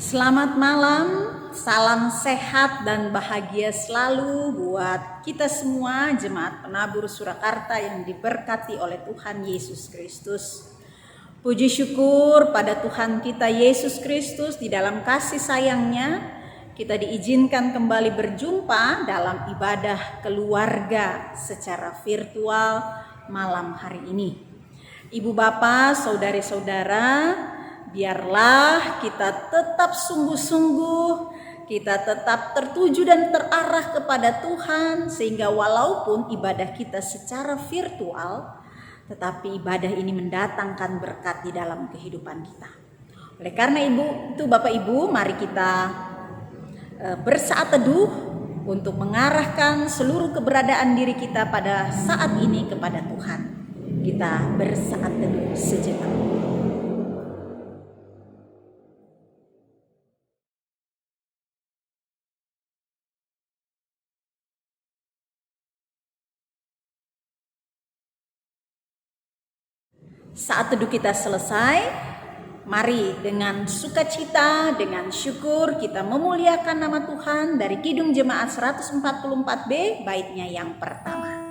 Selamat malam, salam sehat dan bahagia selalu buat kita semua jemaat penabur Surakarta yang diberkati oleh Tuhan Yesus Kristus. Puji syukur pada Tuhan kita Yesus Kristus, di dalam kasih sayangnya kita diizinkan kembali berjumpa dalam ibadah keluarga secara virtual malam hari ini. Ibu bapak, saudari-saudara, biarlah kita tetap sungguh-sungguh, kita tetap tertuju dan terarah kepada Tuhan, sehingga walaupun ibadah kita secara virtual, tetapi ibadah ini mendatangkan berkat di dalam kehidupan kita. Oleh karena itu Bapak Ibu, mari kita bersaat teduh untuk mengarahkan seluruh keberadaan diri kita pada saat ini kepada Tuhan. Kita bersaat teduh sejenak. Saat teduh kita selesai, mari dengan sukacita, dengan syukur kita memuliakan nama Tuhan dari Kidung Jemaat 144B, baitnya yang pertama.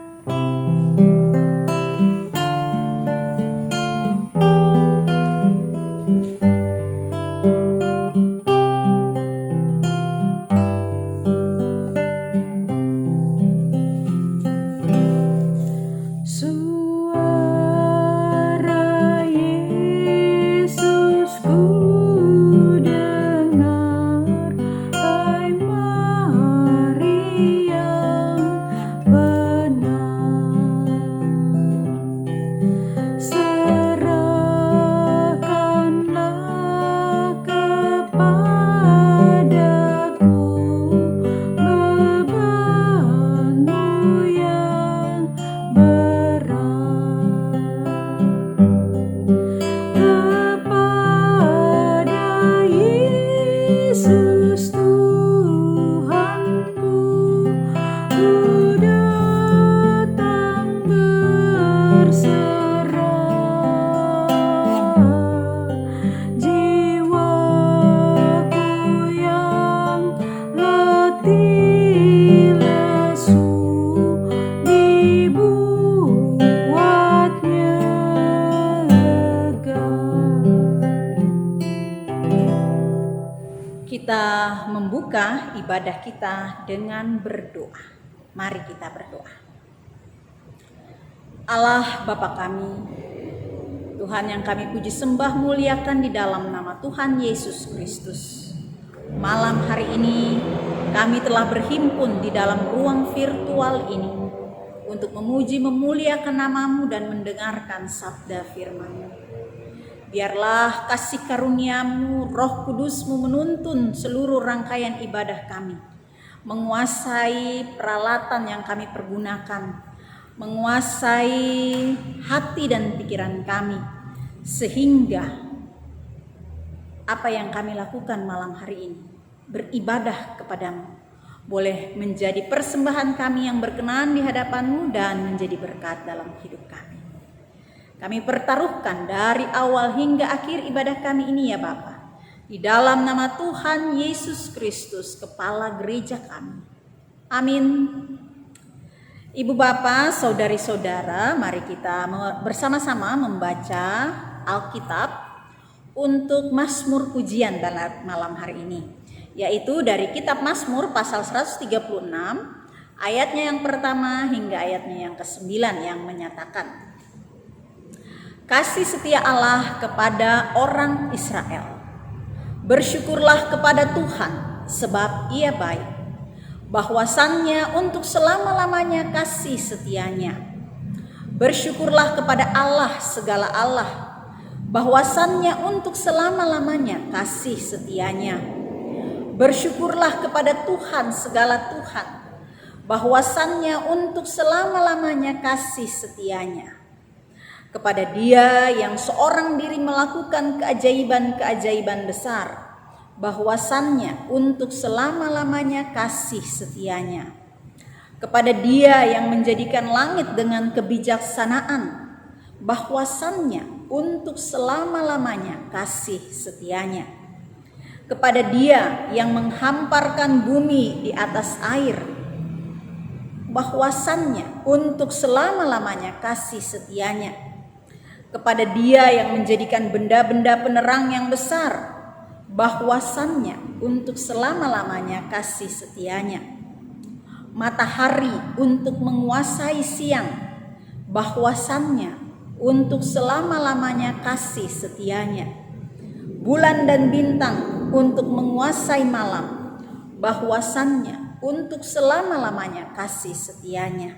Kita membuka ibadah kita dengan berdoa. Mari kita berdoa. Allah Bapa kami, Tuhan yang kami puji sembah muliakan di dalam nama Tuhan Yesus Kristus. Malam hari ini kami telah berhimpun di dalam ruang virtual ini untuk memuji memuliakan nama-Mu dan mendengarkan sabda firman-Mu. Biarlah kasih karunia-Mu, Roh Kudus-Mu menuntun seluruh rangkaian ibadah kami, menguasai peralatan yang kami pergunakan, menguasai hati dan pikiran kami, sehingga apa yang kami lakukan malam hari ini, beribadah kepadamu, boleh menjadi persembahan kami yang berkenan di hadapan-Mu dan menjadi berkat dalam hidup kami. Kami pertaruhkan dari awal hingga akhir ibadah kami ini ya Bapa, di dalam nama Tuhan Yesus Kristus, Kepala Gereja kami. Amin. Ibu Bapa, saudari-saudara, mari kita bersama-sama membaca Alkitab untuk Mazmur pujian malam hari ini, yaitu dari kitab Mazmur pasal 136, ayatnya yang pertama hingga ayatnya yang ke-9 yang menyatakan, kasih setia Allah kepada orang Israel. Bersyukurlah kepada Tuhan sebab Ia baik. Bahwasannya untuk selama-lamanya kasih setianya. Bersyukurlah kepada Allah segala Allah. Bahwasannya untuk selama-lamanya kasih setianya. Bersyukurlah kepada Tuhan segala Tuhan. Bahwasannya untuk selama-lamanya kasih setianya. Kepada Dia yang seorang diri melakukan keajaiban-keajaiban besar, bahwasannya untuk selama-lamanya kasih setianya. Kepada Dia yang menjadikan langit dengan kebijaksanaan, bahwasannya untuk selama-lamanya kasih setianya. kepada Dia yang menghamparkan bumi di atas air, bahwasannya untuk selama-lamanya kasih setianya, kepada Dia yang menjadikan benda-benda penerang yang besar, bahwasannya untuk selama-lamanya kasih setianya, matahari untuk menguasai siang, bahwasannya untuk selama-lamanya kasih setianya, bulan dan bintang untuk menguasai malam, bahwasannya untuk selama-lamanya kasih setianya.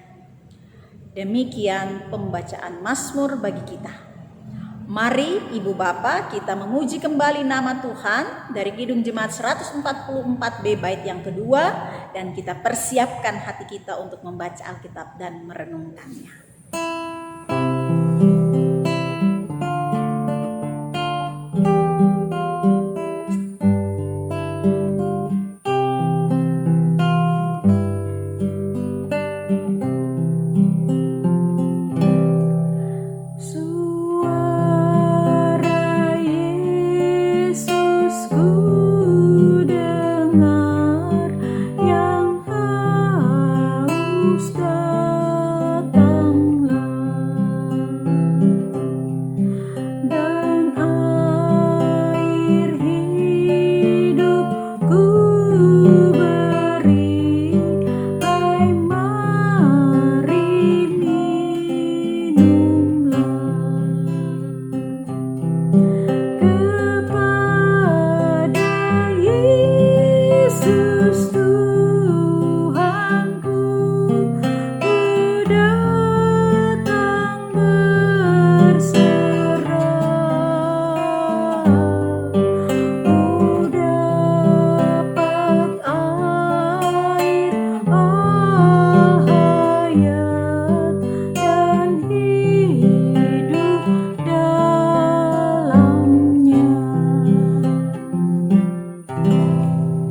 Demikian pembacaan Mazmur bagi kita. Mari Ibu Bapa kita memuji kembali nama Tuhan dari Kidung Jemaat 144B bait yang kedua, dan kita persiapkan hati kita untuk membaca Alkitab dan merenungkannya.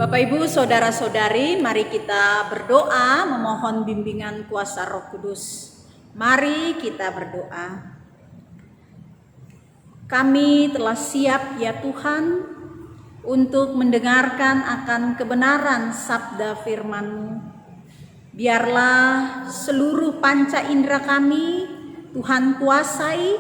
Bapak Ibu, saudara-saudari, mari kita berdoa memohon bimbingan kuasa Roh Kudus. Mari kita berdoa. Kami telah siap ya Tuhan untuk mendengarkan akan kebenaran sabda firman-Mu. Biarlah seluruh panca indera kami Tuhan kuasai,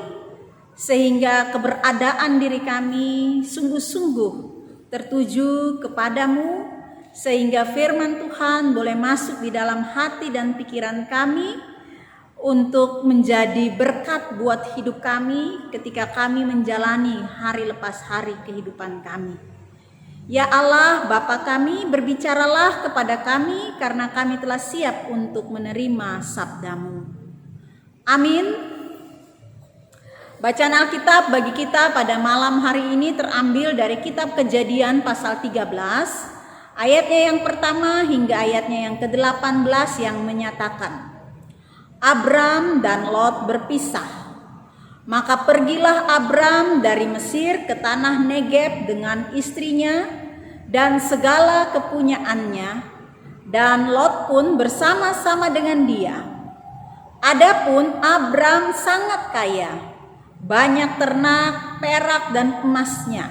sehingga keberadaan diri kami sungguh-sungguh tertuju kepadamu, sehingga firman Tuhan boleh masuk di dalam hati dan pikiran kami untuk menjadi berkat buat hidup kami ketika kami menjalani hari lepas hari kehidupan kami. Ya Allah, Bapa kami, berbicaralah kepada kami karena kami telah siap untuk menerima sabda-Mu. Amin. Bacaan Alkitab bagi kita pada malam hari ini terambil dari kitab Kejadian pasal 13, ayatnya yang pertama hingga ayatnya yang ke-18 yang menyatakan, Abram dan Lot berpisah. Maka pergilah Abram dari Mesir ke tanah Negeb dengan istrinya dan segala kepunyaannya, dan Lot pun bersama-sama dengan dia. Adapun Abram sangat kaya, banyak ternak, perak, dan emasnya.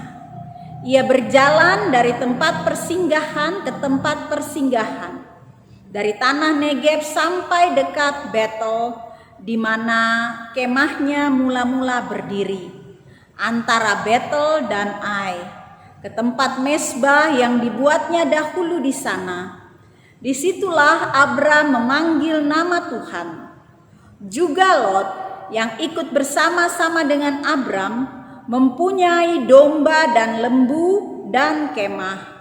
Ia berjalan dari tempat persinggahan ke tempat persinggahan, dari tanah Negeb sampai dekat Betel, di mana kemahnya mula-mula berdiri, antara Betel dan Ai, ke tempat mezbah yang dibuatnya dahulu di sana. Disitulah Abram memanggil nama Tuhan. Juga Lot yang ikut bersama-sama dengan Abram mempunyai domba dan lembu dan kemah.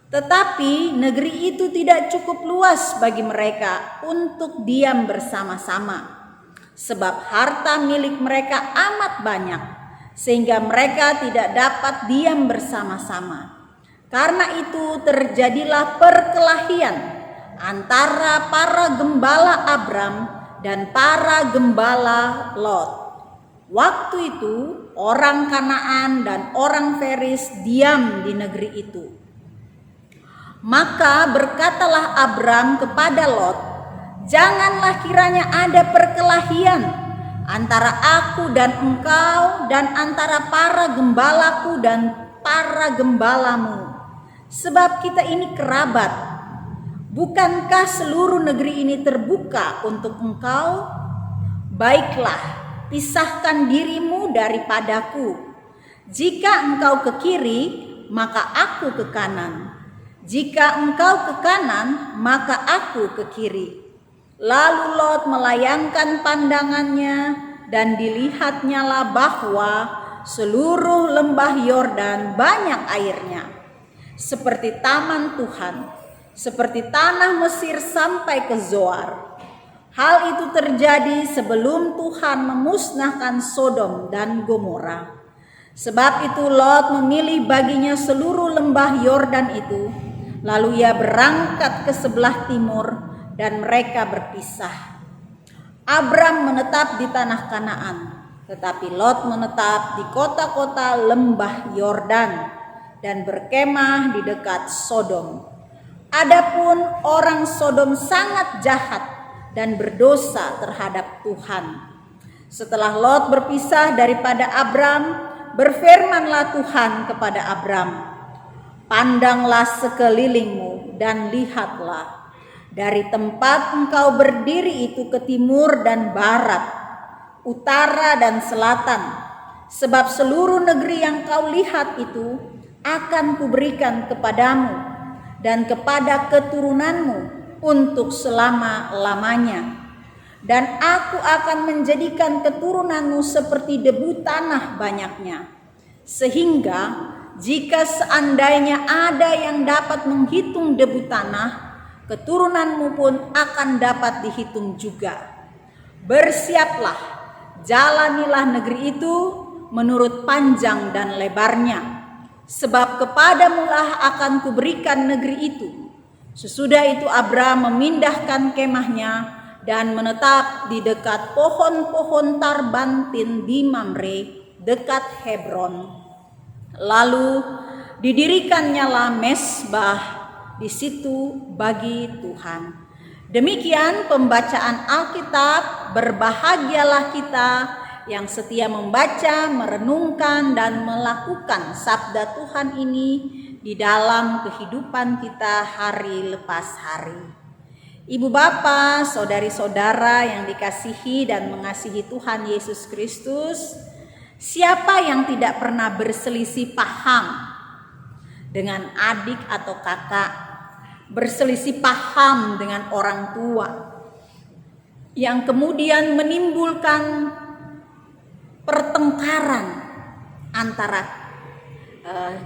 Tetapi negeri itu tidak cukup luas bagi mereka untuk diam bersama-sama, sebab harta milik mereka amat banyak, sehingga mereka tidak dapat diam bersama-sama. Karena itu terjadilah perkelahian antara para gembala Abram dan para gembala Lot. Waktu itu orang Kanaan dan orang Feris diam di negeri itu. Maka berkatalah Abram kepada Lot, janganlah kiranya ada perkelahian antara aku dan engkau dan antara para gembalaku dan para gembalamu. sebab kita ini kerabat. Bukankah seluruh negeri ini terbuka untuk engkau? Baiklah, pisahkan dirimu daripadaku. Jika engkau ke kiri, maka aku ke kanan. Jika engkau ke kanan, maka aku ke kiri. Lalu Lot melayangkan pandangannya, dan dilihatnyalah bahwa seluruh lembah Yordan banyak airnya, seperti taman Tuhan, seperti tanah Mesir sampai ke Zoar. Hal itu terjadi sebelum Tuhan memusnahkan Sodom dan Gomora. Sebab itu Lot memilih baginya seluruh lembah Yordan itu, lalu ia berangkat ke sebelah timur dan mereka berpisah. Abram menetap di tanah Kanaan, tetapi Lot menetap di kota-kota lembah Yordan dan berkemah di dekat Sodom. Adapun orang Sodom sangat jahat dan berdosa terhadap Tuhan. Setelah Lot berpisah daripada Abram, berfirmanlah Tuhan kepada Abram, "Pandanglah sekelilingmu dan lihatlah. Dari tempat engkau berdiri itu ke timur dan barat, utara dan selatan, sebab seluruh negeri yang kau lihat itu akan kuberikan kepadamu dan kepada keturunanmu untuk selama-lamanya. Dan aku akan menjadikan keturunanmu seperti debu tanah banyaknya, sehingga jika seandainya ada yang dapat menghitung debu tanah, keturunanmu pun akan dapat dihitung juga. Bersiaplah, jalanilah negeri itu menurut panjang dan lebarnya, sebab kepadamulah akan kuberikan negeri itu." Sesudah itu Abram memindahkan kemahnya dan menetap di dekat pohon-pohon tarbantin di Mamre dekat Hebron. Lalu didirikannya mezbah di situ bagi Tuhan. Demikian pembacaan Alkitab. Berbahagialah kita yang setia membaca, merenungkan, dan melakukan sabda Tuhan ini di dalam kehidupan kita hari lepas hari. Ibu bapa, saudari-saudara yang dikasihi dan mengasihi Tuhan Yesus Kristus, siapa yang tidak pernah berselisih paham dengan adik atau kakak, berselisih paham dengan orang tua, yang kemudian menimbulkan pertengkaran antara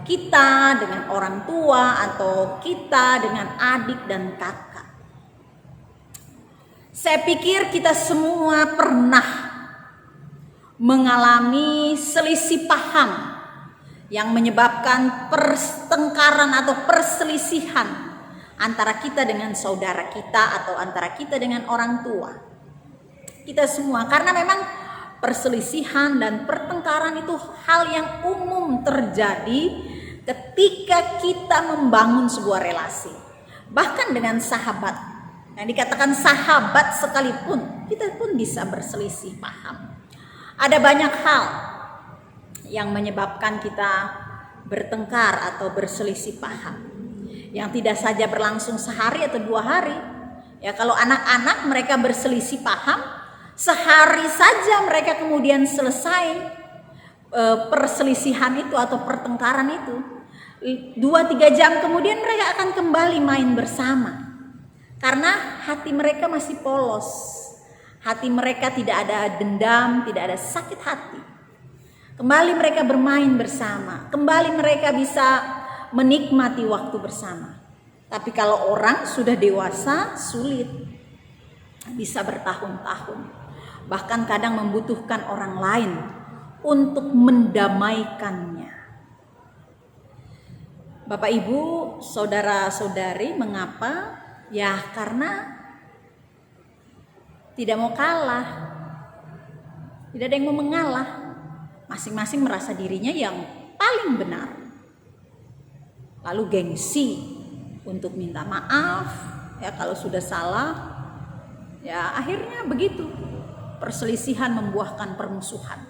kita dengan orang tua atau kita dengan adik dan kakak. Saya pikir kita semua pernah mengalami selisih paham yang menyebabkan pertengkaran atau perselisihan antara kita dengan saudara kita atau antara kita dengan orang tua. Kita semua, karena memang perselisihan dan pertengkaran itu hal yang umum terjadi ketika kita membangun sebuah relasi. Bahkan dengan sahabat, yang dikatakan sahabat sekalipun, kita pun bisa berselisih paham. Ada banyak hal yang menyebabkan kita bertengkar atau berselisih paham, yang tidak saja berlangsung sehari atau 2 hari. Ya, kalau anak-anak mereka berselisih paham, sehari saja mereka kemudian selesai perselisihan itu atau pertengkaran itu. 2-3 jam kemudian mereka akan kembali main bersama, karena hati mereka masih polos. Hati mereka tidak ada dendam, tidak ada sakit hati. Kembali mereka bermain bersama, kembali mereka bisa menikmati waktu bersama. Tapi kalau orang sudah dewasa, sulit, bisa bertahun-tahun, bahkan kadang membutuhkan orang lain untuk mendamaikannya. Bapak Ibu, saudara-saudari, mengapa? Ya karena tidak mau kalah, tidak ada yang mau mengalah. Masing-masing merasa dirinya yang paling benar. Lalu gengsi untuk minta maaf, ya kalau sudah salah. Ya akhirnya begitu, perselisihan membuahkan permusuhan.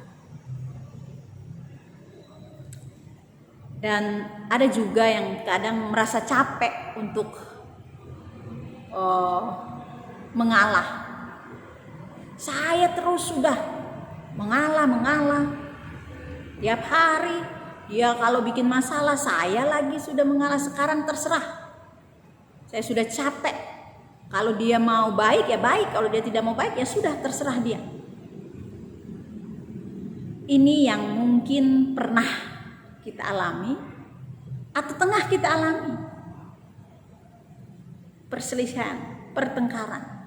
Dan ada juga yang kadang merasa capek untuk mengalah. Saya terus sudah mengalah. Tiap hari dia kalau bikin masalah, saya lagi sudah mengalah. Sekarang terserah. Saya sudah capek. Kalau dia mau baik ya baik, kalau dia tidak mau baik ya sudah, terserah dia. Ini yang mungkin pernah kita alami atau tengah kita alami. Perselisihan, pertengkaran.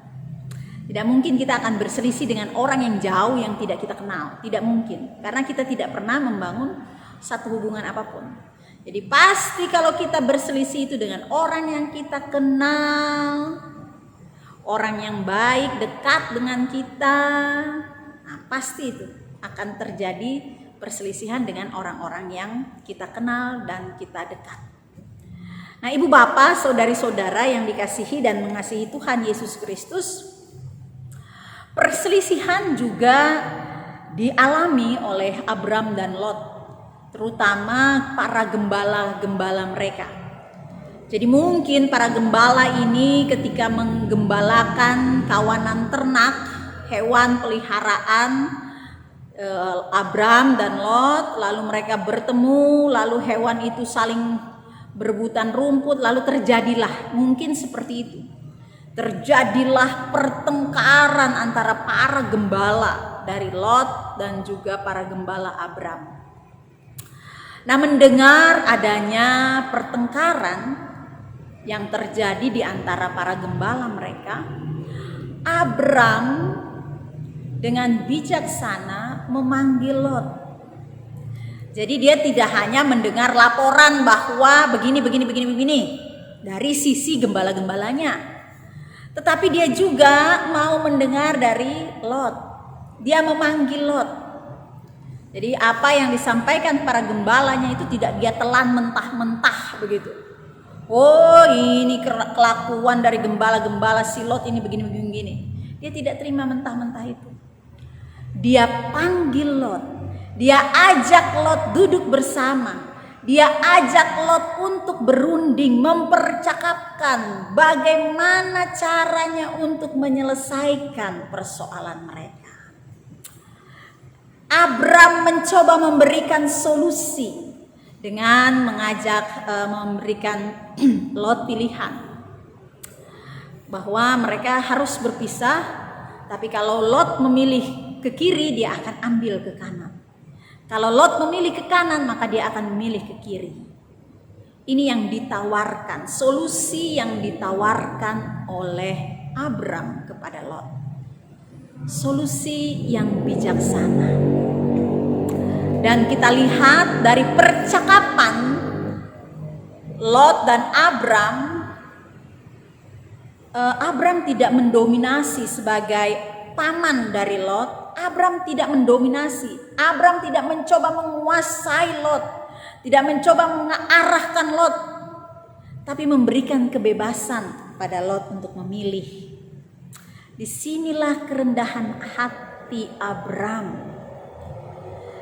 Tidak mungkin kita akan berselisih dengan orang yang jauh yang tidak kita kenal. Tidak mungkin, karena kita tidak pernah membangun satu hubungan apapun. Jadi pasti kalau kita berselisih itu dengan orang yang kita kenal, orang yang baik, dekat dengan kita, nah pasti itu akan terjadi perselisihan dengan orang-orang yang kita kenal dan kita dekat. Nah, ibu bapak, saudari-saudara yang dikasihi dan mengasihi Tuhan Yesus Kristus, perselisihan juga dialami oleh Abram dan Lot, terutama para gembala-gembala mereka. Jadi mungkin para gembala ini ketika menggembalakan kawanan ternak, hewan peliharaan Abram dan Lot, lalu mereka bertemu, lalu hewan itu saling berebutan rumput, lalu terjadilah mungkin seperti itu. Terjadilah pertengkaran antara para gembala dari Lot dan juga para gembala Abram. Nah, mendengar adanya pertengkaran yang terjadi di antara para gembala mereka, Abram dengan bijaksana memanggil Lot. Jadi dia tidak hanya mendengar laporan bahwa begini dari sisi gembala-gembalanya, tetapi dia juga mau mendengar dari Lot. Dia memanggil Lot. Jadi apa yang disampaikan para gembalanya itu tidak dia telan mentah-mentah begitu. Oh, ini kelakuan dari gembala-gembala si Lot ini begini. Dia tidak terima mentah-mentah itu. Dia panggil Lot. Dia ajak Lot duduk bersama. Dia ajak Lot untuk berunding, mempercakapkan bagaimana caranya untuk menyelesaikan persoalan mereka. Abram mencoba memberikan solusi dengan memberikan Lot pilihan bahwa mereka harus berpisah, tapi kalau Lot memilih ke kiri, dia akan ambil ke kanan. Kalau Lot memilih ke kanan, maka dia akan memilih ke kiri. Ini yang ditawarkan, solusi yang ditawarkan oleh Abram kepada Lot. Solusi yang bijaksana. Dan kita lihat dari percakapan Lot dan Abram tidak mendominasi sebagai paman dari Lot. Abram tidak mendominasi. Abram tidak mencoba menguasai Lot, tidak mencoba mengarahkan Lot, tapi memberikan kebebasan pada Lot untuk memilih. Disinilah kerendahan hati Abram.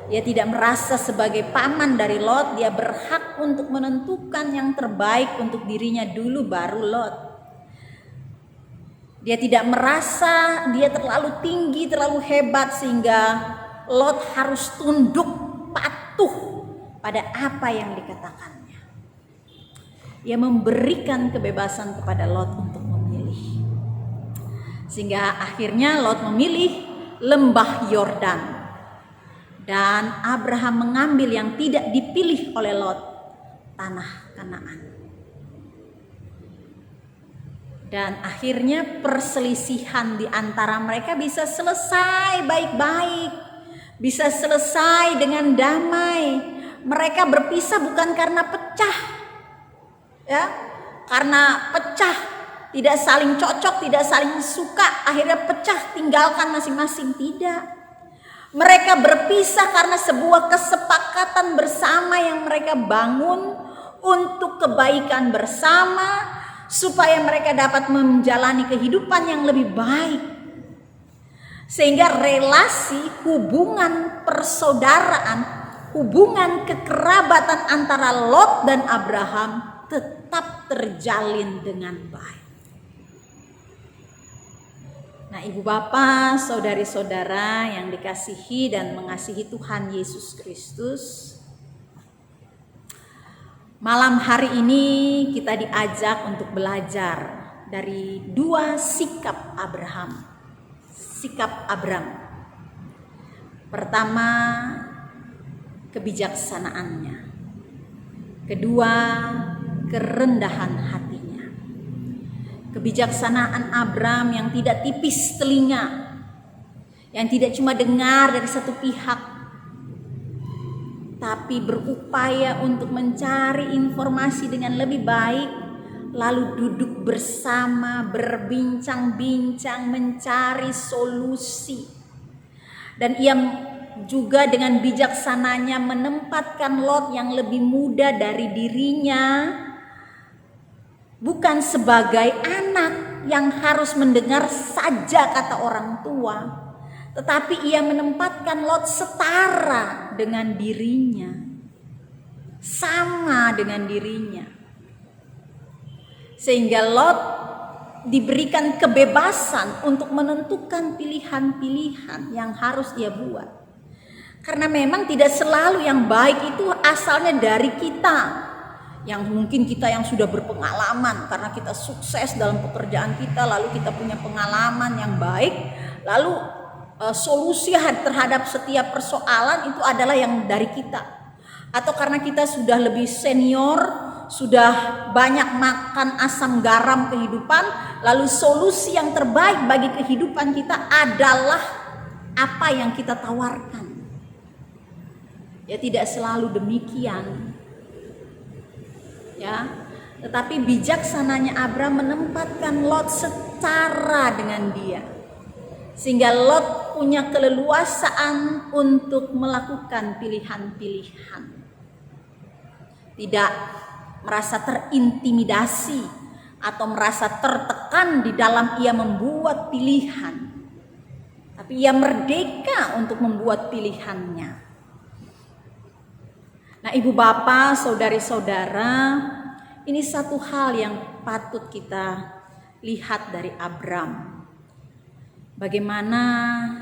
Dia tidak merasa sebagai paman dari Lot, dia berhak untuk menentukan yang terbaik untuk dirinya dulu baru Lot. Dia tidak merasa dia terlalu tinggi, terlalu hebat sehingga Lot harus tunduk patuh pada apa yang dikatakannya. Dia memberikan kebebasan kepada Lot untuk memilih. Sehingga akhirnya Lot memilih lembah Yordan. Dan Abraham mengambil yang tidak dipilih oleh Lot, tanah Kanaan. Dan akhirnya perselisihan di antara mereka bisa selesai baik-baik, bisa selesai dengan damai. Mereka berpisah bukan karena pecah, ya, karena pecah, tidak saling cocok, tidak saling suka, akhirnya pecah, tinggalkan masing-masing. Tidak, mereka berpisah karena sebuah kesepakatan bersama yang mereka bangun untuk kebaikan bersama, supaya mereka dapat menjalani kehidupan yang lebih baik. Sehingga relasi, hubungan persaudaraan hubungan kekerabatan antara Lot dan Abraham tetap terjalin dengan baik. Nah, ibu bapak, saudari-saudara yang dikasihi dan mengasihi Tuhan Yesus Kristus, malam hari ini kita diajak untuk belajar dari dua sikap Abraham. Sikap Abram. Pertama, kebijaksanaannya. Kedua, kerendahan hatinya. Kebijaksanaan Abram yang tidak tipis telinga, yang tidak cuma dengar dari satu pihak, tapi berupaya untuk mencari informasi dengan lebih baik, lalu duduk bersama, berbincang-bincang, mencari solusi. Dan ia juga dengan bijaksananya menempatkan Lot yang lebih muda dari dirinya bukan sebagai anak yang harus mendengar saja kata orang tua, tetapi ia menempatkan Lot setara dengan dirinya, sama dengan dirinya, sehingga Lot diberikan kebebasan untuk menentukan pilihan-pilihan yang harus ia buat. Karena memang tidak selalu yang baik itu asalnya dari kita. Yang mungkin kita yang sudah berpengalaman karena kita sukses dalam pekerjaan kita, lalu kita punya pengalaman yang baik, lalu solusi terhadap setiap persoalan itu adalah yang dari kita. Atau karena kita sudah lebih senior, sudah banyak makan asam garam kehidupan, lalu solusi yang terbaik bagi kehidupan kita adalah apa yang kita tawarkan. Ya, tidak selalu demikian. Ya, tetapi bijaksananya Abram menempatkan Lot setara dengan dia, sehingga Lot punya keleluasaan untuk melakukan pilihan-pilihan, tidak merasa terintimidasi atau merasa tertekan di dalam ia membuat pilihan, tapi ia merdeka untuk membuat pilihannya. Nah, ibu bapak, saudari-saudara, ini satu hal yang patut kita lihat dari Abram. Bagaimana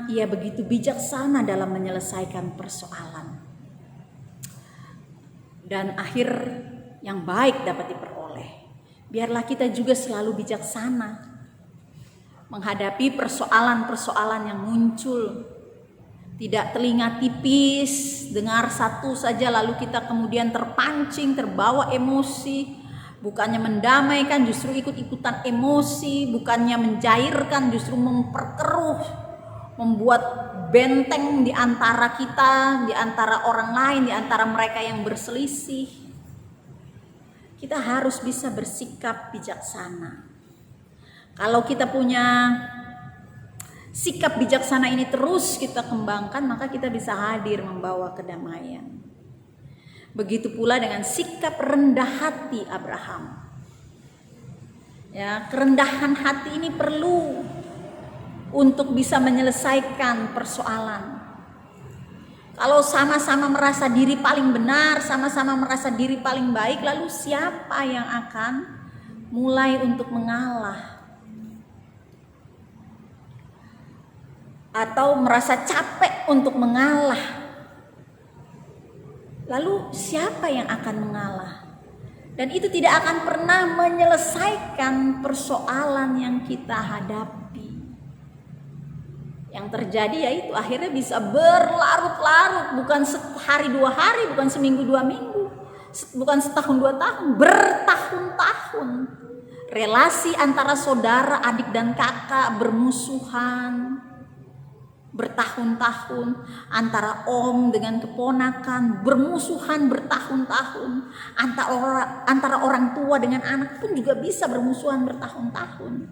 ia begitu bijaksana dalam menyelesaikan persoalan. Dan akhir yang baik dapat diperoleh. Biarlah kita juga selalu bijaksana menghadapi persoalan-persoalan yang muncul. Tidak telinga tipis, dengar satu saja lalu kita kemudian terpancing, terbawa emosi. Bukannya mendamaikan, justru ikut-ikutan emosi. Bukannya mencairkan, justru memperkeruh, membuat benteng di antara kita, di antara orang lain, di antara mereka yang berselisih. Kita harus bisa bersikap bijaksana. Kalau kita punya sikap bijaksana ini terus kita kembangkan, maka kita bisa hadir membawa kedamaian. Begitu pula dengan sikap rendah hati Abraham. Ya, kerendahan hati ini perlu untuk bisa menyelesaikan persoalan. Kalau sama-sama merasa diri paling benar, sama-sama merasa diri paling baik, lalu siapa yang akan mulai untuk mengalah? Atau merasa capek untuk mengalah, lalu siapa yang akan mengalah? Dan itu tidak akan pernah menyelesaikan persoalan yang kita hadapi. Yang terjadi yaitu akhirnya bisa berlarut-larut, bukan sehari dua hari, bukan seminggu dua minggu, bukan setahun dua tahun, bertahun-tahun. Relasi antara saudara, adik dan kakak bermusuhan bertahun-tahun, antara om dengan keponakan bermusuhan bertahun-tahun, antara orang tua dengan anak pun juga bisa bermusuhan bertahun-tahun,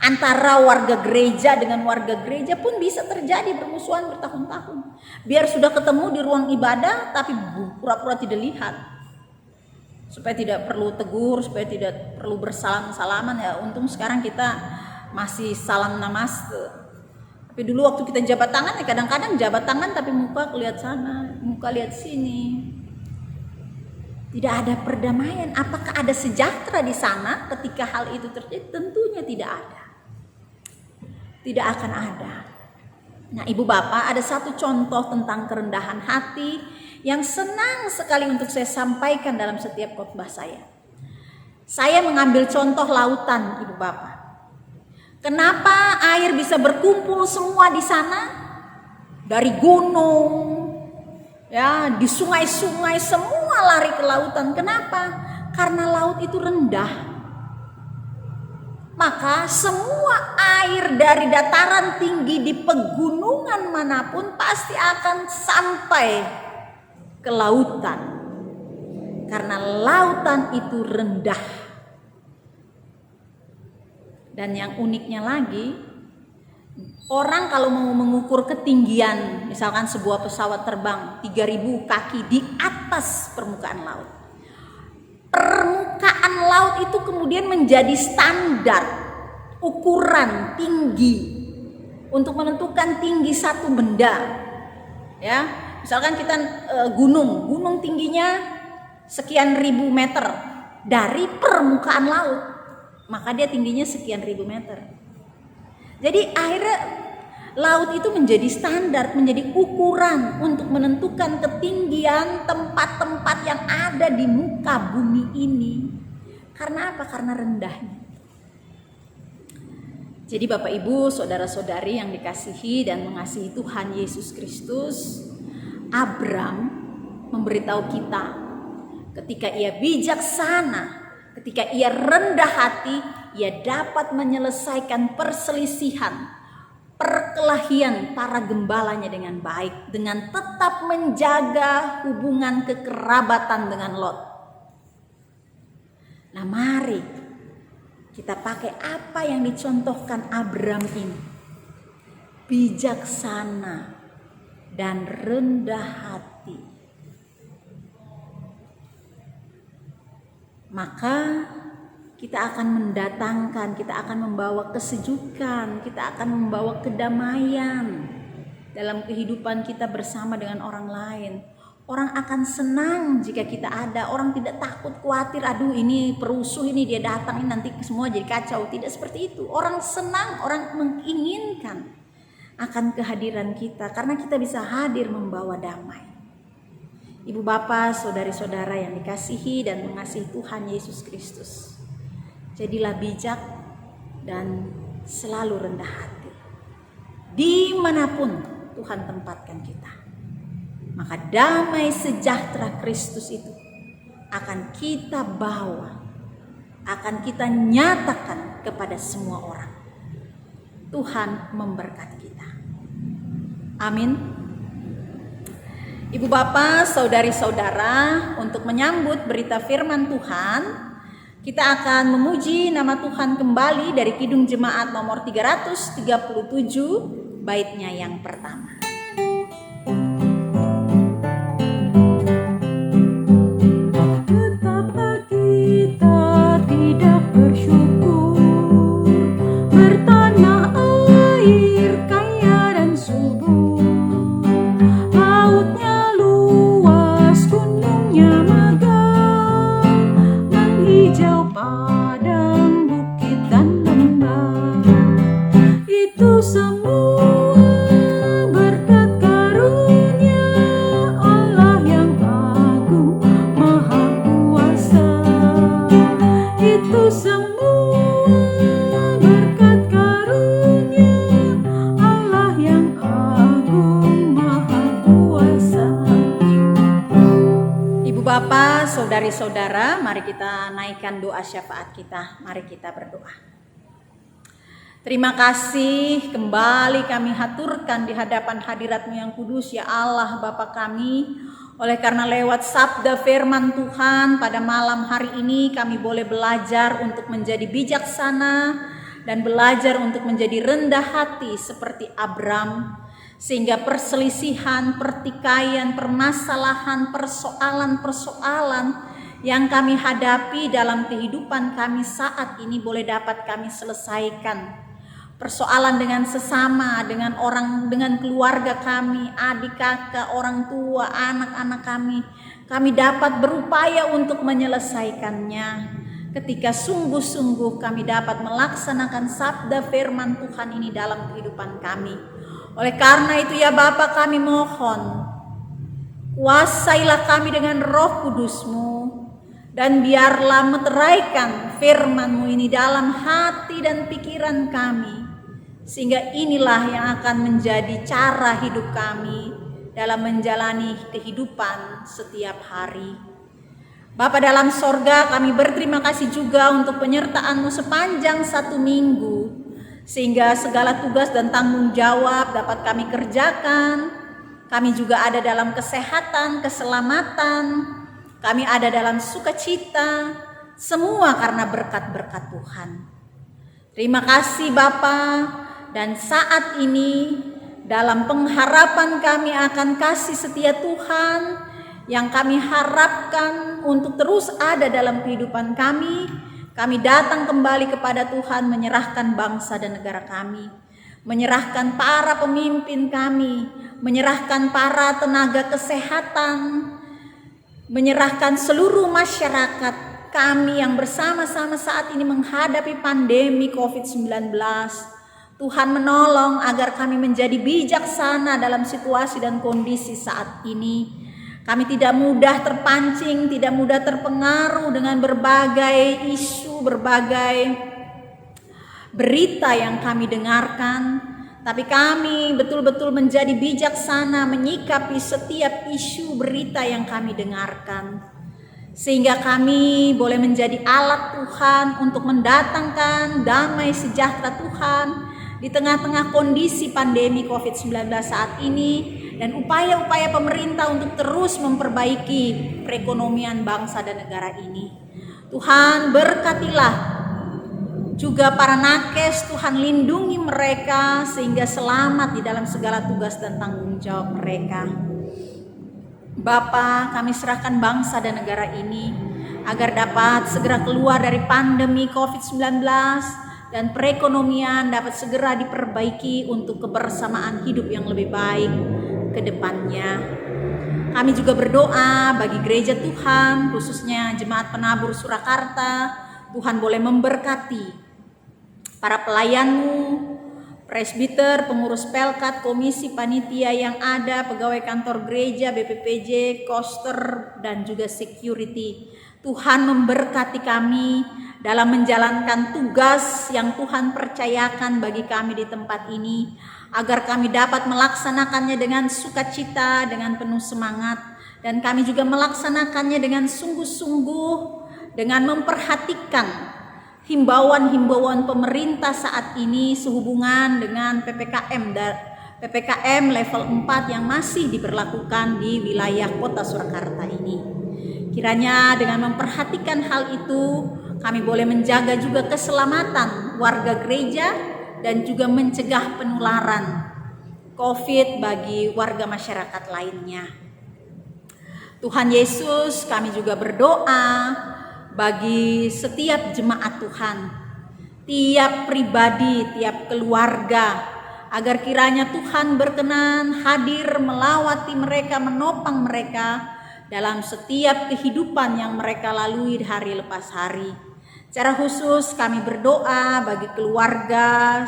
antara warga gereja dengan warga gereja pun bisa terjadi bermusuhan bertahun-tahun. Biar sudah ketemu di ruang ibadah tapi pura-pura tidak lihat, supaya tidak perlu tegur, supaya tidak perlu bersalam-salaman. Ya untung sekarang kita masih salam namaste. Tapi dulu waktu kita jabat tangan, ya kadang-kadang jabat tangan tapi muka lihat sana, muka lihat sini. Tidak ada perdamaian. Apakah ada sejahtera di sana ketika hal itu terjadi? Tentunya tidak ada. Tidak akan ada. Nah, Ibu Bapak, ada satu contoh tentang kerendahan hati yang senang sekali untuk saya sampaikan dalam setiap khotbah saya. Saya mengambil contoh lautan, Ibu Bapak. Kenapa air bisa berkumpul semua di sana? Dari gunung, ya, di sungai-sungai semua lari ke lautan. Kenapa? Karena laut itu rendah. Maka semua air dari dataran tinggi di pegunungan manapun pasti akan sampai ke lautan. Karena lautan itu rendah. Dan yang uniknya lagi, orang kalau mau mengukur ketinggian, misalkan sebuah pesawat terbang 3.000 kaki di atas permukaan laut. Permukaan laut itu kemudian menjadi standar ukuran tinggi untuk menentukan tinggi satu benda. Ya, misalkan kita gunung tingginya sekian ribu meter dari permukaan laut, maka dia tingginya sekian ribu meter. Jadi akhirnya laut itu menjadi standar, menjadi ukuran untuk menentukan ketinggian tempat-tempat yang ada di muka bumi ini. Karena apa? Karena rendahnya. Jadi Bapak Ibu, saudara-saudari yang dikasihi dan mengasihi Tuhan Yesus Kristus, Abram memberitahu kita ketika ia bijaksana, ketika ia rendah hati, ia dapat menyelesaikan perselisihan, perkelahian para gembalanya dengan baik, dengan tetap menjaga hubungan kekerabatan dengan Lot. Nah, mari kita pakai apa yang dicontohkan Abram ini. Bijaksana dan rendah hati. Maka kita akan mendatangkan, kita akan membawa kesejukan, kita akan membawa kedamaian dalam kehidupan kita bersama dengan orang lain. Orang akan senang jika kita ada. Orang tidak takut, khawatir, aduh ini perusuh, ini dia datang, ini nanti semua jadi kacau. Tidak seperti itu. Orang senang, orang menginginkan akan kehadiran kita karena kita bisa hadir membawa damai. Ibu bapak, saudari-saudara yang dikasihi dan mengasihi Tuhan Yesus Kristus, jadilah bijak dan selalu rendah hati dimanapun Tuhan tempatkan kita. Maka damai sejahtera Kristus itu akan kita bawa, akan kita nyatakan kepada semua orang. Tuhan memberkati kita. Amin. Ibu bapak, saudari-saudara, untuk menyambut berita firman Tuhan, kita akan memuji nama Tuhan kembali dari Kidung Jemaat nomor 337, baitnya yang pertama. Saudara-saudara, mari kita naikkan doa syafaat kita. Mari kita berdoa. Terima kasih kembali kami haturkan di hadapan hadirat-Mu yang kudus, ya Allah Bapa kami. Oleh karena lewat sabda firman Tuhan pada malam hari ini kami boleh belajar untuk menjadi bijaksana dan belajar untuk menjadi rendah hati seperti Abram. Sehingga perselisihan, pertikaian, permasalahan, persoalan-persoalan yang kami hadapi dalam kehidupan kami saat ini boleh dapat kami selesaikan. persoalan dengan sesama, dengan orang, dengan keluarga kami, adik kakak, orang tua, anak-anak kami dapat berupaya untuk menyelesaikannya. Ketika sungguh-sungguh kami dapat melaksanakan sabda firman Tuhan ini dalam kehidupan kami. Oleh karena itu ya Bapa, kami mohon, kuasailah kami dengan Roh Kudus-Mu, dan biarlah meteraikan firman-Mu ini dalam hati dan pikiran kami, sehingga inilah yang akan menjadi cara hidup kami dalam menjalani kehidupan setiap hari. Bapa dalam sorga, kami berterima kasih juga untuk penyertaan-Mu sepanjang 1 minggu, sehingga segala tugas dan tanggung jawab dapat kami kerjakan. Kami juga ada dalam kesehatan, keselamatan, kami ada dalam sukacita, semua karena berkat-berkat Tuhan. Terima kasih Bapa, dan saat ini dalam pengharapan kami akan kasih setia Tuhan yang kami harapkan untuk terus ada dalam kehidupan kami datang kembali kepada Tuhan, menyerahkan bangsa dan negara kami, menyerahkan para pemimpin kami, menyerahkan para tenaga kesehatan, menyerahkan seluruh masyarakat kami yang bersama-sama saat ini menghadapi pandemi COVID-19. Tuhan menolong agar kami menjadi bijaksana dalam situasi dan kondisi saat ini. Kami tidak mudah terpancing, tidak mudah terpengaruh dengan berbagai isu, berbagai berita yang kami dengarkan. Tapi kami betul-betul menjadi bijaksana menyikapi setiap isu berita yang kami dengarkan. Sehingga kami boleh menjadi alat Tuhan untuk mendatangkan damai sejahtera Tuhan di tengah-tengah kondisi pandemi COVID-19 saat ini, dan upaya-upaya pemerintah untuk terus memperbaiki perekonomian bangsa dan negara ini. Tuhan berkatilah juga para nakes, Tuhan lindungi mereka sehingga selamat di dalam segala tugas dan tanggung jawab mereka. Bapa, kami serahkan bangsa dan negara ini agar dapat segera keluar dari pandemi COVID-19 dan perekonomian dapat segera diperbaiki untuk kebersamaan hidup yang lebih baik ke depannya. Kami juga berdoa bagi gereja Tuhan, khususnya Jemaat Penabur Surakarta. Tuhan boleh memberkati para pelayan-Mu, presbiter, pengurus pelkat, komisi panitia yang ada, pegawai kantor gereja, BPPJ, koster, dan juga security. Tuhan memberkati kami dalam menjalankan tugas yang Tuhan percayakan bagi kami di tempat ini, agar kami dapat melaksanakannya dengan sukacita, dengan penuh semangat, dan kami juga melaksanakannya dengan sungguh-sungguh, dengan memperhatikan himbauan-himbauan pemerintah saat ini sehubungan dengan PPKM level 4 yang masih diberlakukan di wilayah Kota Surakarta ini. Kiranya dengan memperhatikan hal itu, kami boleh menjaga juga keselamatan warga gereja dan juga mencegah penularan COVID bagi warga masyarakat lainnya. Tuhan Yesus, kami juga berdoa bagi setiap jemaat Tuhan, tiap pribadi, tiap keluarga, agar kiranya Tuhan berkenan hadir melawati mereka, menopang mereka dalam setiap kehidupan yang mereka lalui hari lepas hari. Secara khusus kami berdoa bagi keluarga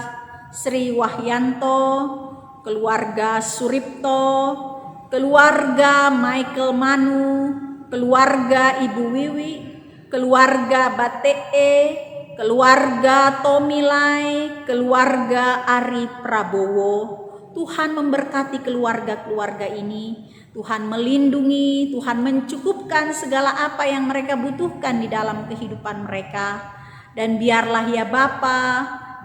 Sri Wahyanto, keluarga Suripto, keluarga Michael Manu, keluarga Ibu Wiwi, keluarga Batee, keluarga Tomilai, keluarga Ari Prabowo. Tuhan memberkati keluarga-keluarga ini. Tuhan melindungi, Tuhan mencukupkan segala apa yang mereka butuhkan di dalam kehidupan mereka. Dan biarlah ya Bapa,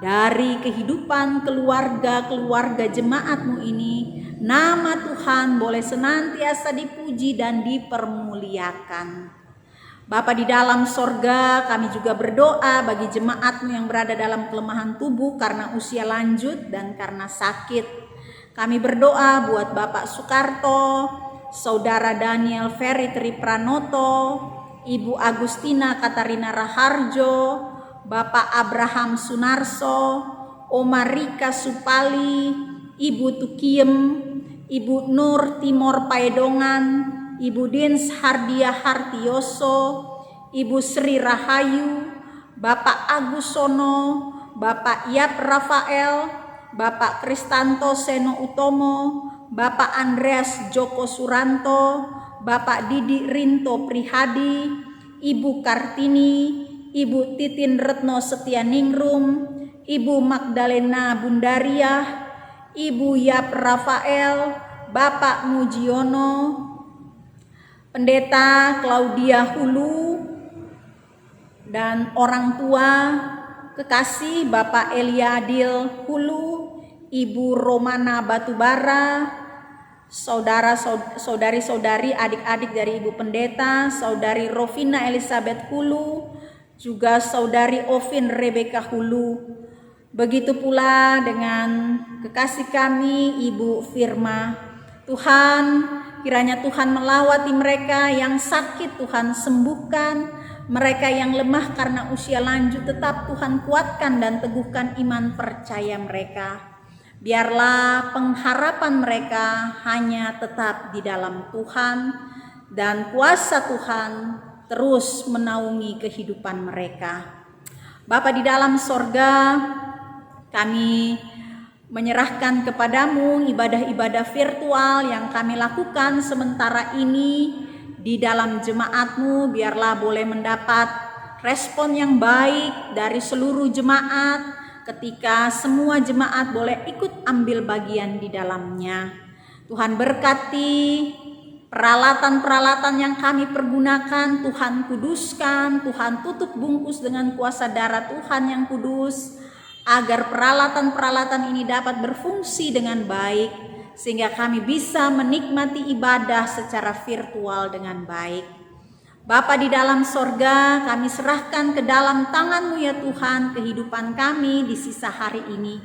dari kehidupan keluarga-keluarga jemaat-Mu ini, nama Tuhan boleh senantiasa dipuji dan dipermuliakan. Bapa di dalam sorga, kami juga berdoa bagi jemaat-Mu yang berada dalam kelemahan tubuh karena usia lanjut dan karena sakit. Kami berdoa buat Bapak Soekarto, Saudara Daniel Ferry Tri Pranoto, Ibu Agustina Katarina Raharjo, Bapak Abraham Sunarso, Oma Rika Supali, Ibu Tukiem, Ibu Nur Timor Paedongan, Ibu Dins Hardia Hartioso, Ibu Sri Rahayu, Bapak Agus Sono, Bapak Yap Rafael, Bapak Kristanto Seno Utomo, Bapak Andreas Joko Suranto, Bapak Didi Rinto Prihadi, Ibu Kartini, Ibu Titin Retno Setianingrum, Ibu Magdalena Bundaria, Ibu Yap Rafael, Bapak Mujiono, Pendeta Claudia Hulu, dan orang tua kekasih Bapak Eliadil Hulu, Ibu Romana Batubara, saudari-saudari, adik-adik dari Ibu Pendeta, Saudari Rovina Elizabeth Hulu, juga Saudari Ovin Rebecca Hulu. Begitu pula dengan kekasih kami Ibu Firma. Tuhan, kiranya Tuhan melawati mereka yang sakit, Tuhan sembuhkan. Mereka yang lemah karena usia lanjut, tetap Tuhan kuatkan dan teguhkan iman percaya mereka. Biarlah pengharapan mereka hanya tetap di dalam Tuhan, dan kuasa Tuhan terus menaungi kehidupan mereka. Bapa di dalam sorga, kami menyerahkan kepadamu ibadah-ibadah virtual yang kami lakukan sementara ini di dalam jemaatmu. Biarlah boleh mendapat respon yang baik dari seluruh jemaat ketika semua jemaat boleh ikut ambil bagian di dalamnya. Tuhan berkati peralatan-peralatan yang kami pergunakan, Tuhan kuduskan, Tuhan tutup bungkus dengan kuasa darah Tuhan yang kudus, agar peralatan-peralatan ini dapat berfungsi dengan baik, sehingga kami bisa menikmati ibadah secara virtual dengan baik. Bapa di dalam sorga, kami serahkan ke dalam tangan-Mu ya Tuhan kehidupan kami di sisa hari ini,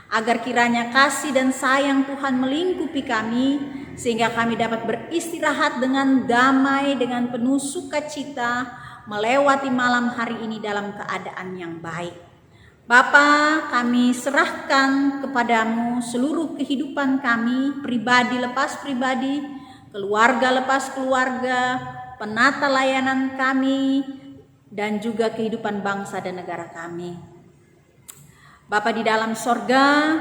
agar kiranya kasih dan sayang Tuhan melingkupi kami, sehingga kami dapat beristirahat dengan damai, dengan penuh sukacita, melewati malam hari ini dalam keadaan yang baik. Bapa, kami serahkan kepadamu seluruh kehidupan kami, pribadi lepas pribadi, keluarga lepas keluarga, penata layanan kami, dan juga kehidupan bangsa dan negara kami. Bapa di dalam sorga,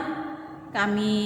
kami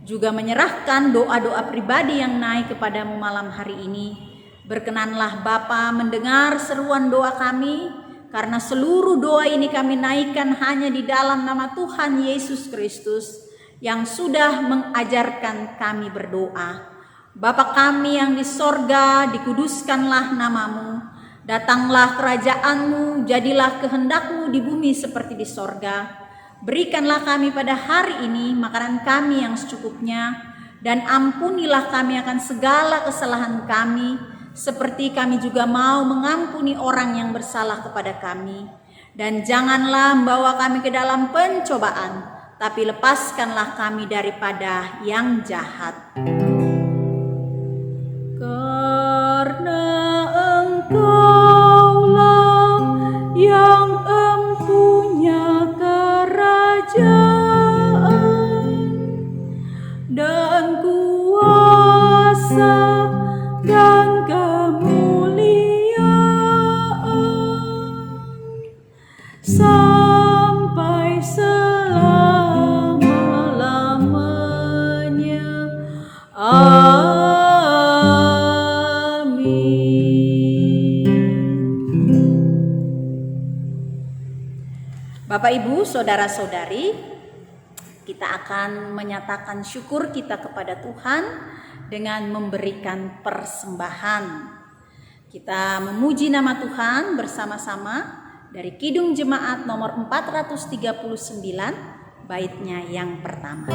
juga menyerahkan doa-doa pribadi yang naik kepadamu malam hari ini. Berkenanlah Bapa mendengar seruan doa kami, karena seluruh doa ini kami naikkan hanya di dalam nama Tuhan Yesus Kristus yang sudah mengajarkan kami berdoa. Bapa kami yang di sorga, dikuduskanlah namamu. Datanglah kerajaan-Mu, jadilah kehendak-Mu di bumi seperti di sorga. Berikanlah kami pada hari ini makanan kami yang secukupnya, dan ampunilah kami akan segala kesalahan kami, seperti kami juga mau mengampuni orang yang bersalah kepada kami. Dan janganlah membawa kami ke dalam pencobaan, tapi lepaskanlah kami daripada yang jahat. Karena Engkaulah yang empunya kerajaan dan kuasa dan kemuliaan sampai selama-lamanya. Amin. Bapak, Ibu, saudara-saudari, kita akan menyatakan syukur kita kepada Tuhan dengan memberikan persembahan. Kita memuji nama Tuhan bersama-sama dari Kidung Jemaat nomor 439, baitnya yang pertama.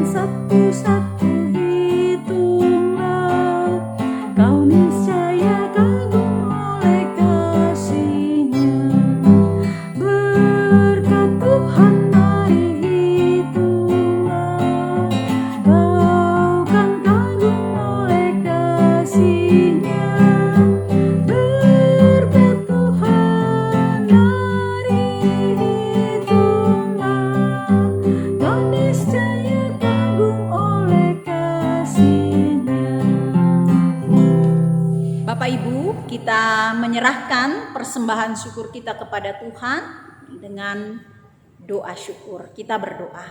Satu-satu itu Kau niscaya kagum oleh kasih-Nya. Berkat Tuhan mari hitunglah, kau kan kagum oleh kasih-Nya. Berkat Tuhan mari hitunglah, kau niscaya kagum oleh kasih-Nya. Bapak Ibu, kita menyerahkan persembahan syukur kita kepada Tuhan dengan doa syukur. Kita berdoa.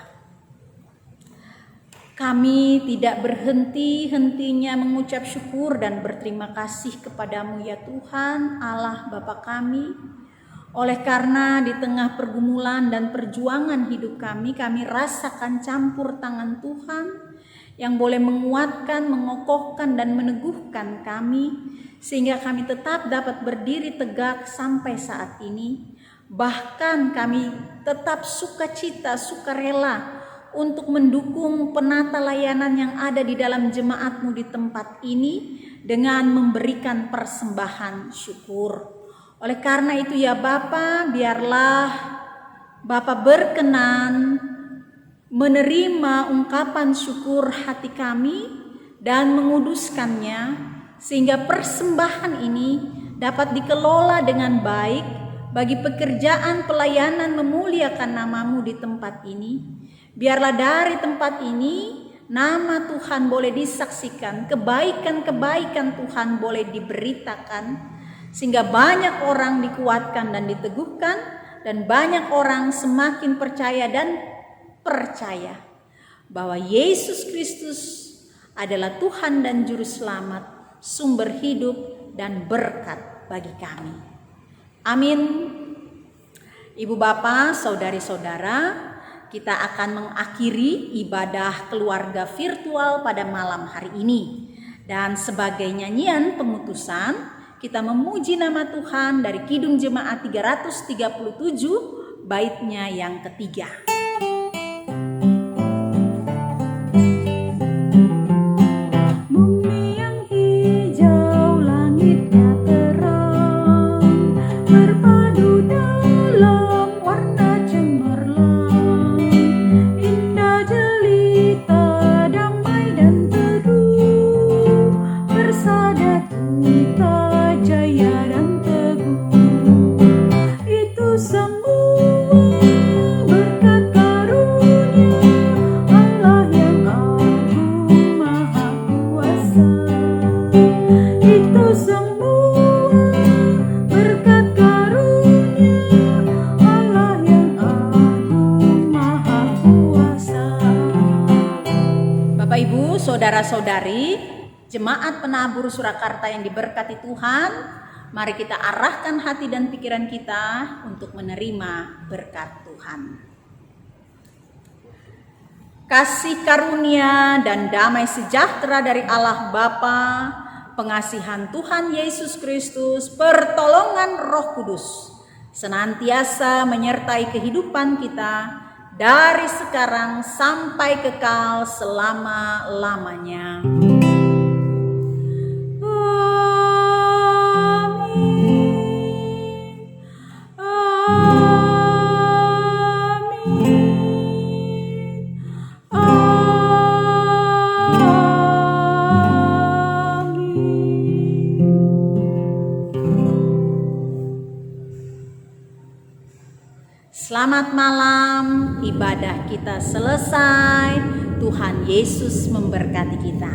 Kami tidak berhenti-hentinya mengucap syukur dan berterima kasih kepadamu ya Tuhan Allah Bapa kami. Oleh karena di tengah pergumulan dan perjuangan hidup kami rasakan campur tangan Tuhan yang boleh menguatkan, mengokohkan dan meneguhkan kami sehingga kami tetap dapat berdiri tegak sampai saat ini. Bahkan kami tetap sukacita, sukarela untuk mendukung penata layanan yang ada di dalam jemaat-Mu di tempat ini dengan memberikan persembahan syukur. Oleh karena itu ya Bapa, biarlah Bapa berkenan menerima ungkapan syukur hati kami dan menguduskannya sehingga persembahan ini dapat dikelola dengan baik bagi pekerjaan pelayanan memuliakan nama-Mu di tempat ini. Biarlah dari tempat ini nama Tuhan boleh disaksikan, kebaikan-kebaikan Tuhan boleh diberitakan sehingga banyak orang dikuatkan dan diteguhkan dan banyak orang semakin percaya dan percaya bahwa Yesus Kristus adalah Tuhan dan Juru Selamat, sumber hidup dan berkat bagi kami. Amin. Ibu bapak, saudari-saudara, kita akan mengakhiri ibadah keluarga virtual pada malam hari ini. Dan sebagai nyanyian pemutusan, kita memuji nama Tuhan dari Kidung Jemaat 337, baitnya yang ketiga. Saudara-saudari, Jemaat Penabur Surakarta yang diberkati Tuhan, mari kita arahkan hati dan pikiran kita untuk menerima berkat Tuhan. Kasih karunia dan damai sejahtera dari Allah Bapa, pengasihan Tuhan Yesus Kristus, pertolongan Roh Kudus, senantiasa menyertai kehidupan kita dari sekarang sampai kekal selama-lamanya. Selamat malam, ibadah kita selesai. Tuhan Yesus memberkati kita.